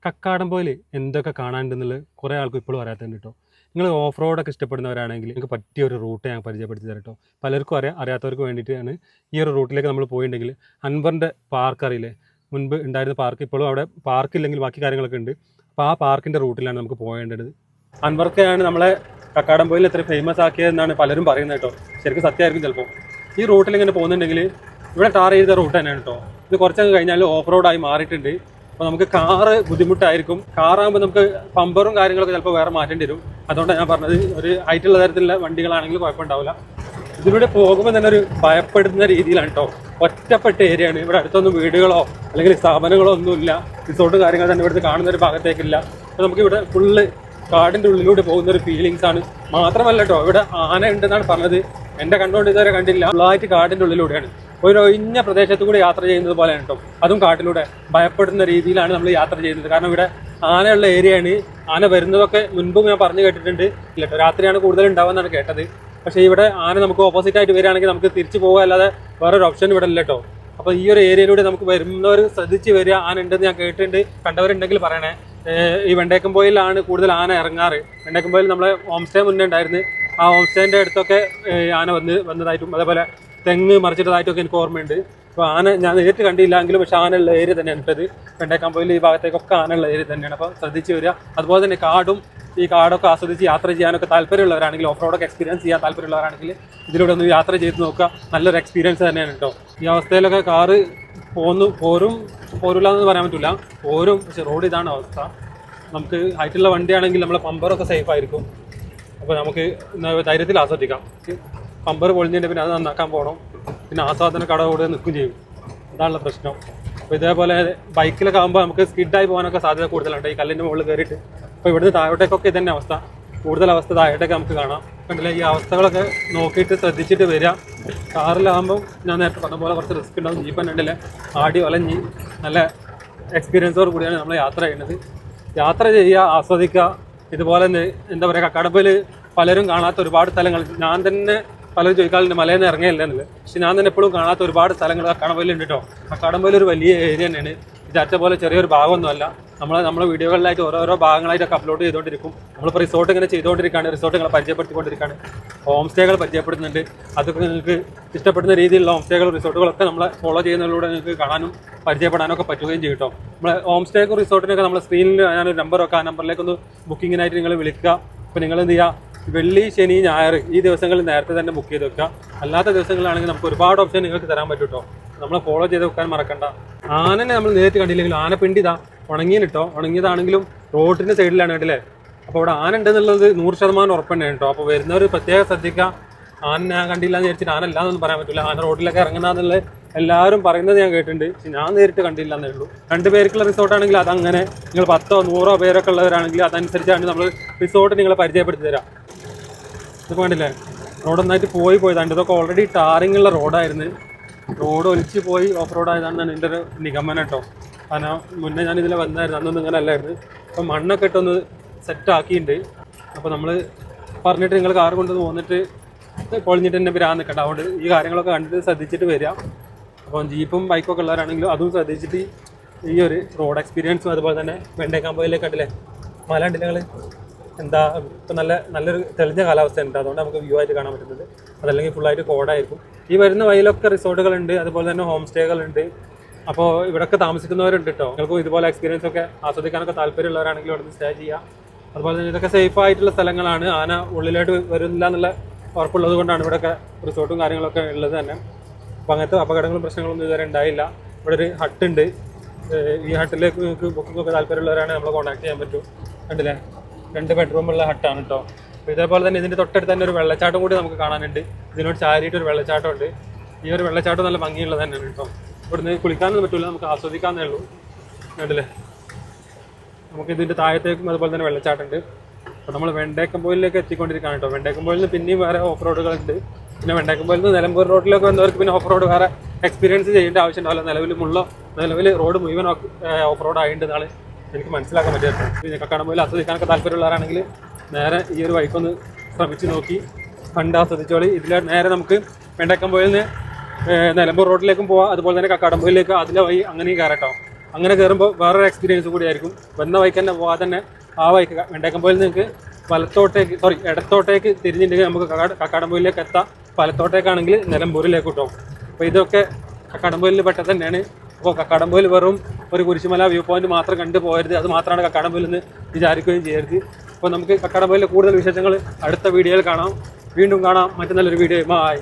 കക്കാടംപോയിൽ എന്തൊക്കെ കാണാനുണ്ടെന്നുള്ളത് കുറേ ആൾക്ക് ഇപ്പോഴും അറിയാത്തതുണ്ട് കേട്ടോ. നിങ്ങൾ ഓഫ് റോഡൊക്കെ ഇഷ്ടപ്പെടുന്നവരാണെങ്കിൽ നിങ്ങൾക്ക് പറ്റിയ ഒരു റൂട്ട് ഞാൻ പരിചയപ്പെടുത്തി തരാം കേട്ടോ. പലർക്കും അറിയാത്തവർക്ക് വേണ്ടിയിട്ടാണ് ഈ ഒരു റൂട്ടിലേക്ക് നമ്മൾ പോയിട്ടുണ്ടെങ്കിൽ അൻവറിൻ്റെ പാർക്ക് അറിയില്ലേ, മുൻപ് ഉണ്ടായിരുന്ന പാർക്ക് ഇപ്പോഴും അവിടെ പാർക്കില്ലെങ്കിൽ ബാക്കി കാര്യങ്ങളൊക്കെ ഉണ്ട്. അപ്പോൾ ആ പാർക്കിൻ്റെ റൂട്ടിലാണ് നമുക്ക് പോകേണ്ടത്. അൻവർക്കാണ് നമ്മളെ കക്കാടംപോയിൽ എത്ര ഫേമസ് ആക്കിയതെന്നാണ് പലരും പറയുന്നത് കേട്ടോ. ശരിക്കും സത്യമായിരിക്കും ചിലപ്പോൾ. ഈ റൂട്ടിൽ ഇങ്ങനെ പോകുന്നുണ്ടെങ്കിൽ ഇവിടെ ടാർ ചെയ്ത റൂട്ട് തന്നെയാണ് കേട്ടോ. ഇത് കുറച്ചൊക്കെ കഴിഞ്ഞാൽ ഓഫ് റോഡായി മാറിയിട്ടുണ്ട്. അപ്പോൾ നമുക്ക് കാറ് ബുദ്ധിമുട്ടായിരിക്കും. കാറാകുമ്പോൾ നമുക്ക് പമ്പറും കാര്യങ്ങളൊക്കെ ചിലപ്പോൾ വേറെ മാറ്റേണ്ടി വരും. അതുകൊണ്ടാണ് ഞാൻ പറഞ്ഞത്, ഒരു ഹൈറ്റുള്ള തരത്തിലുള്ള വണ്ടികളാണെങ്കിൽ കുഴപ്പമുണ്ടാവില്ല. ഇതിലൂടെ പോകുമ്പോൾ തന്നെ ഒരു ഭയപ്പെടുന്ന രീതിയിലാണ് കേട്ടോ. ഒറ്റപ്പെട്ട ഏരിയയാണ്. ഇവിടെ അടുത്തൊന്നും വീടുകളോ അല്ലെങ്കിൽ സ്ഥാപനങ്ങളോ ഒന്നുമില്ല. റിസോർട്ട് കാര്യങ്ങൾ തന്നെ ഇവിടുത്തെ കാണുന്ന ഒരു ഭാഗത്തേക്കില്ല. അപ്പോൾ നമുക്ക് ഇവിടെ ഫുള്ള് കാടിൻ്റെ ഉള്ളിലൂടെ പോകുന്ന ഒരു ഫീലിങ്സ് ആണ്. മാത്രമല്ല കേട്ടോ, ഇവിടെ ആന ഉണ്ടെന്നാണ് പറഞ്ഞത്. എൻ്റെ കണ്ടുകൊണ്ട് ഇതുവരെ കണ്ടില്ല. ഫുള്ളായിട്ട് കാടിൻ്റെ ഉള്ളിലൂടെയാണ്. ഒരു ഒഴിഞ്ഞ പ്രദേശത്തു കൂടെ യാത്ര ചെയ്യുന്നത് പോലെയാണ് കേട്ടോ. അതും കാട്ടിലൂടെ ഭയപ്പെടുന്ന രീതിയിലാണ് നമ്മൾ യാത്ര ചെയ്യുന്നത്. കാരണം ഇവിടെ ആനയുള്ള ഏരിയയാണ്. ആന വരുന്നതൊക്കെ മുൻപും ഞാൻ പറഞ്ഞു കേട്ടിട്ടുണ്ട്. ഇല്ല കേട്ടോ, രാത്രിയാണ് കൂടുതൽ ഉണ്ടാവുമെന്നാണ് കേട്ടത്. പക്ഷേ ഇവിടെ ആന നമുക്ക് ഓപ്പോസിറ്റ് ആയിട്ട് വരികയാണെങ്കിൽ നമുക്ക് തിരിച്ചു പോകുക അല്ലാതെ വേറൊരു ഓപ്ഷൻ ഇവിടെ ഇല്ല കേട്ടോ. അപ്പോൾ ഈ ഒരു ഏരിയയിലൂടെ നമുക്ക് വരുന്നവർ ശ്രദ്ധിച്ച് വരിക. ആന ഉണ്ടെന്ന് ഞാൻ കേട്ടിട്ടുണ്ട്. കണ്ടവരുണ്ടെങ്കിൽ പറയണേ. ഈ വെണ്ടേക്കംപോയിലാണ് കൂടുതൽ ആന ഇറങ്ങാറ്. വെണ്ടേക്കംപോയിൽ നമ്മളെ ഹോം സ്റ്റേ മുന്നേ ഉണ്ടായിരുന്നു. ആ ഹോം സ്റ്റേൻ്റെ അടുത്തൊക്കെ ആന വന്നതായിട്ടും അതേപോലെ തെങ്ങ് മറിച്ചിട്ടതായിട്ടൊക്കെ എനിക്ക് ഓർമ്മയുണ്ട്. അപ്പോൾ ആന ഞാൻ നേരിട്ട് കണ്ടില്ലെങ്കിലും പക്ഷേ ആനയുള്ള ഏരിയ തന്നെയാണ് ഇട്ടത്. വെണ്ടേക്കംപോയിൽ ഈ ഭാഗത്തേക്കൊക്കെ ആനയുള്ള ഏരിയ തന്നെയാണ്. അപ്പോൾ ശ്രദ്ധിച്ച് വരിക. അതുപോലെ തന്നെ ഈ കാടൊക്കെ ആസ്വദിച്ച് യാത്ര ചെയ്യാനൊക്കെ താല്പര്യമുള്ളവരാണെങ്കിൽ, ഓഫ് റോഡൊക്കെ എക്സ്പീരിയൻസ് ചെയ്യാൻ താല്പര്യമുള്ളവരാണെങ്കിൽ ഇതിലൂടെ ഒന്ന് യാത്ര ചെയ്ത് നോക്കുക. നല്ലൊരു എക്സ്പീരിയൻസ് തന്നെയാണ് കേട്ടോ. ഈ അവസ്ഥയിലൊക്കെ കാറ് പോരില്ല എന്ന് പറയാൻ പറ്റില്ല, പോരും. പക്ഷെ റോഡ് ഇതാണ് അവസ്ഥ. നമുക്ക് ഹൈറ്റുള്ള വണ്ടിയാണെങ്കിൽ നമ്മളെ പമ്പറൊക്കെ സേഫ് ആയിരിക്കും. അപ്പോൾ നമുക്ക് ധൈര്യത്തിൽ ആസ്വദിക്കാം. പമ്പർ പൊളിഞ്ഞിട്ട് പിന്നെ അത് നന്നാക്കാൻ പോകണം. പിന്നെ ആസ്വാദന കട കൂടെ നിൽക്കുകയും ചെയ്യും. അതാണുള്ള പ്രശ്നം. അപ്പോൾ ഇതേപോലെ ബൈക്കിലൊക്കെ ആകുമ്പോൾ നമുക്ക് സ്കിഡായി പോകാനൊക്കെ സാധ്യത കൂടുതലുണ്ട് ഈ കല്ലിൻ്റെ മുകളിൽ കയറിയിട്ട്. അപ്പോൾ ഇവിടുന്ന് താഴോട്ടേക്കൊക്കെ ഇതന്നെ അവസ്ഥ. കൂടുതൽ അവസ്ഥ താഴോട്ടേക്ക് നമുക്ക് കാണാം. കണ്ടില്ല, ഈ അവസ്ഥകളൊക്കെ നോക്കിയിട്ട് ശ്രദ്ധിച്ചിട്ട് വരിക. കാറിലാകുമ്പോൾ ഞാൻ നേരത്തെ പറഞ്ഞ പോലെ കുറച്ച് റിസ്ക് ഉണ്ടാകും. ജീപ്പൻ ഉണ്ടല്ലേ, ആടി വലഞ്ഞ് നല്ല എക്സ്പീരിയൻസോട് കൂടിയാണ് നമ്മൾ യാത്ര ചെയ്യുന്നത്. യാത്ര ചെയ്യുക, ആസ്വദിക്കുക. ഇതുപോലെ എന്താ പറയുക, കക്കാടംപോയിൽ പലരും കാണാത്ത ഒരുപാട് സ്ഥലങ്ങൾ, ഞാൻ തന്നെ പലരും ചോദിക്കാറുണ്ട് മലയിൽ നിന്ന് ഇറങ്ങിയില്ല എന്നുള്ളത്. പക്ഷെ ഞാൻ തന്നെ എപ്പോഴും കാണാത്ത ഒരുപാട് സ്ഥലങ്ങൾ കക്കാടംപോയിലുണ്ട് കേട്ടോ. കക്കാടംപോയിൽ ഒരു വലിയ ഏരിയ തന്നെയാണ്. വിചാരിച്ച പോലെ ചെറിയൊരു ഭാഗമൊന്നുമല്ല. നമ്മളെ വീഡിയോകളിലായിട്ട് ഓരോരോ ഭാഗങ്ങളായിട്ടൊക്കെ അപ്ലോഡ് ചെയ്തുകൊണ്ടിരിക്കും. നമ്മളിപ്പോൾ റിസോർട്ട് ഇങ്ങനെ ചെയ്തുകൊണ്ടിരിക്കുകയാണ്. റിസോർട്ടുകളെ പരിചയപ്പെടുത്തിക്കൊണ്ടിരിക്കുകയാണ്. ഹോം സ്റ്റേകൾ പരിചയപ്പെടുത്തുന്നുണ്ട്. അതൊക്കെ നിങ്ങൾക്ക് ഇഷ്ടപ്പെടുന്ന രീതിയിലുള്ള ഹോം സ്റ്റേകളും റിസോർട്ടുകളൊക്കെ നമ്മളെ ഫോളോ ചെയ്യുന്നതിലൂടെ നിങ്ങൾക്ക് കാണാനും പരിചയപ്പെടാനും ഒക്കെ പറ്റുകയും ചെയ്യും കേട്ടോ. നമ്മളെ ഹോം സ്റ്റേക്കും റിസോർട്ടിനൊക്കെ നമ്മളെ സ്ക്രീനിൽ ഞാനൊരു നമ്പറൊക്കെ, ആ നമ്പറിലേക്കൊന്ന് ബുക്കിങ്ങിനായിട്ട് നിങ്ങൾ വിളിക്കുക. അപ്പോൾ നിങ്ങൾ എന്ത് ചെയ്യുക, വെള്ളി, ശനി, ഞായർ ഈ ദിവസങ്ങളിൽ നേരത്തെ തന്നെ ബുക്ക് ചെയ്ത് വെക്കുക. അല്ലാത്ത ദിവസങ്ങളിലാണെങ്കിൽ നമുക്ക് ഒരുപാട് ഓപ്ഷൻ നിങ്ങൾക്ക് തരാൻ പറ്റും കേട്ടോ. നമ്മളെ ഫോളോ ചെയ്ത് വെക്കാൻ മറക്കണ്ട. ആനനെ നമ്മൾ നേരിട്ട് കണ്ടില്ലെങ്കിലും ആനപ്പിണ്ടി ഇതാ ഉണങ്ങിയിട്ടോ. ഉണങ്ങിയതാണെങ്കിലും റോഡിൻ്റെ സൈഡിലാണ് കണ്ടില്ലേ. അപ്പോൾ ഇവിടെ ആന ഉണ്ടെന്നുള്ളത് 100% ഉറപ്പ് തന്നെയാണ് കേട്ടോ. അപ്പോൾ വരുന്നവർ പ്രത്യേകം ശ്രദ്ധിക്കുക. ആന ഞാൻ കണ്ടില്ല എന്ന് വിചാരിച്ചിട്ട് ആന ഇല്ലാന്നൊന്നും പറയാൻ പറ്റില്ല. ആന റോഡിലൊക്കെ ഇറങ്ങുന്നതെന്നുള്ളത് എല്ലാവരും പറയുന്നത് ഞാൻ കേട്ടിട്ടുണ്ട്. പക്ഷെ ഞാൻ നേരിട്ട് കണ്ടില്ല എന്നേ ഉള്ളൂ. 2 പേർക്കുള്ള റിസോർട്ടാണെങ്കിൽ അതങ്ങനെ, നിങ്ങൾ 10ഓ 100ഓ പേരൊക്കെ ഉള്ളവരാണെങ്കിൽ അതനുസരിച്ചാണ് നമ്മൾ റിസോർട്ട് നിങ്ങളെ പരിചയപ്പെടുത്തി തരാം. ഇതൊക്കെ കണ്ടില്ലേ, റോഡ് നന്നായിട്ട് പോയതാണ്. ഇതൊക്കെ ഓൾറെഡി ടാറിങ്ങുള്ള റോഡായിരുന്നു. റോഡ് ഒലിച്ച് പോയി ഓഫ് റോഡ് ആയതാണെന്നാണ് എൻ്റെ ഒരു നിഗമനം കേട്ടോ. കാരണം മുന്നേ ഞാൻ ഇതിൽ വന്നായിരുന്നു, അന്നൊന്നും ഇങ്ങനെ അല്ലായിരുന്നു. അപ്പം മണ്ണൊക്കെ ഇട്ടൊന്ന് സെറ്റാക്കിയിട്ടുണ്ട്. അപ്പോൾ നമ്മൾ പറഞ്ഞിട്ട് നിങ്ങൾ കാർ കൊണ്ടുവന്ന് പോന്നിട്ട് പൊളിഞ്ഞിട്ട് തന്നെ വരാൻ നിൽക്കണ്ട. അതുകൊണ്ട് ഈ കാര്യങ്ങളൊക്കെ കണ്ടിട്ട് ശ്രദ്ധിച്ചിട്ട് വരിക. അപ്പം ജീപ്പും ബൈക്കൊക്കെ ഉള്ളവരാണെങ്കിലും അതും ശ്രദ്ധിച്ചിട്ട് ഈ ഒരു റോഡ് എക്സ്പീരിയൻസും അതുപോലെ തന്നെ വെണ്ടേക്കാംപോയിലേക്ക് കണ്ടില്ലേ, മല ഉണ്ടല്ലേ നിങ്ങൾ, എന്താ ഇപ്പം നല്ലൊരു തെളിഞ്ഞ കാലാവസ്ഥ ഉണ്ട്. അതുകൊണ്ട് നമുക്ക് വ്യൂ ആയിട്ട് കാണാൻ പറ്റുന്നത്. അതല്ലെങ്കിൽ ഫുള്ളായിട്ട് കോടായിരിക്കും. ഈ വരുന്ന വഴിയിലൊക്കെ റിസോർട്ടുകളുണ്ട്, അതുപോലെ തന്നെ ഹോം സ്റ്റേകളുണ്ട്. അപ്പോൾ ഇവിടെയൊക്കെ താമസിക്കുന്നവരുണ്ട് കേട്ടോ. നിങ്ങൾക്കും ഇതുപോലെ എക്സ്പീരിയൻസ് ഒക്കെ ആസ്വദിക്കാനൊക്കെ താല്പര്യമുള്ളവരാണെങ്കിൽ ഇവിടെ നിന്ന് സ്റ്റേ ചെയ്യുക. അതുപോലെ തന്നെ ഇതൊക്കെ സേഫ് ആയിട്ടുള്ള സ്ഥലങ്ങളാണ്. ആന ഉള്ളിലായിട്ട് വരില്ല എന്നുള്ള ഉറപ്പുള്ളത് കൊണ്ടാണ് ഇവിടെയൊക്കെ റിസോർട്ടും കാര്യങ്ങളൊക്കെ ഉള്ളത് തന്നെ. അപ്പോൾ അങ്ങനത്തെ അപകടങ്ങളും പ്രശ്നങ്ങളൊന്നും ഇതുവരെ ഉണ്ടായില്ല. ഇവിടെ ഒരു ഹട്ടുണ്ട്. ഈ ഹട്ടിലേക്ക് നിങ്ങൾക്ക് ബുക്കിംഗ് ഒക്കെ താല്പര്യമുള്ളവരാണെങ്കിൽ നമ്മളെ കോൺടാക്ട് ചെയ്യാൻ പറ്റും. കണ്ടില്ലേ, 2 ബെഡ്റൂമുള്ള ഹട്ടാണ് കേട്ടോ. അപ്പോൾ ഇതേപോലെ തന്നെ ഇതിൻ്റെ തൊട്ടടുത്ത് തന്നെ ഒരു വെള്ളച്ചാട്ടം കൂടി നമുക്ക് കാണാനുണ്ട്. ഇതിനോട് ചാരിയിട്ടൊരു വെള്ളച്ചാട്ടമുണ്ട്. ഈ ഒരു വെള്ളച്ചാട്ടം നല്ല ഭംഗിയുള്ളത് തന്നെയാണ് കേട്ടോ. ഇവിടുന്ന് കുളിക്കാനൊന്നും പറ്റില്ല, നമുക്ക് ആസ്വദിക്കാന്നേ ഉള്ളൂ. കണ്ടില്ലേ, നമുക്ക് ഇതിൻ്റെ താഴത്തേക്കും അതുപോലെ തന്നെ വെള്ളച്ചാട്ടമുണ്ട്. അപ്പോൾ നമ്മൾ വെണ്ടേക്കംപോയിലേക്ക് എത്തിക്കൊണ്ടിരിക്കുകയാണ് കേട്ടോ. വെണ്ടേക്കംപോയിൽ നിന്ന് പിന്നെയും വേറെ ഓഫ് റോഡുകളുണ്ട്. പിന്നെ വെണ്ടേക്കംപോയിൽ നിന്ന് നിലമ്പൂർ റോഡിലേക്ക് വന്നവർക്ക് പിന്നെ ഓഫ് റോഡ് വേറെ എക്സ്പീരിയൻസ് ചെയ്യേണ്ട ആവശ്യമുണ്ടാവില്ല. നിലവിൽ റോഡ് മുഴുവൻ ഓഫ് റോഡ് ആയതുകൊണ്ടാണ് എനിക്ക് മനസ്സിലാക്കാൻ പറ്റിയത്. പിന്നെ കക്കാടംപോയിൽ ആസ്വദിക്കാനൊക്കെ താല്പര്യമുള്ളവരാണെങ്കിൽ നേരെ ഈ ഒരു വഴിക്കൊന്ന് ശ്രമിച്ച് നോക്കി കണ്ട് ആസ്വദിച്ചോളി. ഇതിൽ നേരെ നമുക്ക് വെണ്ടേക്കംപോയിൽ നിന്ന് നിലമ്പൂർ റോഡിലേക്കും പോവാം, അതുപോലെ തന്നെ കക്കാടംപോയിലേക്ക് അതിലെ വഴി അങ്ങനെയും കയറട്ടോ. അങ്ങനെ കയറുമ്പോൾ വേറൊരു എക്സ്പീരിയൻസ് കൂടി ആയിരിക്കും. വന്ന വഴിക്ക് തന്നെ പോകാതെ തന്നെ ആ വഴിക്ക് വെണ്ടേക്കമ്പോയിൽ നിങ്ങൾക്ക് ഇടത്തോട്ടേക്ക് തിരിഞ്ഞിട്ടുണ്ടെങ്കിൽ നമുക്ക് കക്കാടംപൊയിലേക്ക് എത്താം. വലത്തോട്ടേക്കാണെങ്കിൽ നിലമ്പൂരിലേക്ക് കിട്ടും. അപ്പോൾ ഇതൊക്കെ കക്കാടംപൊയിലിൽ പെട്ടത് തന്നെയാണ്. അപ്പോൾ കക്കാടംപൊയിൽ വെറും ഒരു കുരിശുമല വ്യൂ പോയിന്റ് മാത്രം കണ്ടു പോകരുത്, അത് മാത്രമാണ് കക്കാടംപൊയിൽ എന്ന് വിചാരിക്കുകയും ചെയ്യരുത്. അപ്പോൾ നമുക്ക് കക്കാടംപൊയിലെ കൂടുതൽ വിശേഷങ്ങൾ അടുത്ത വീഡിയോയിൽ കാണാം. വീണ്ടും കാണാം മറ്റു നല്ലൊരു വീഡിയോ. ബൈ.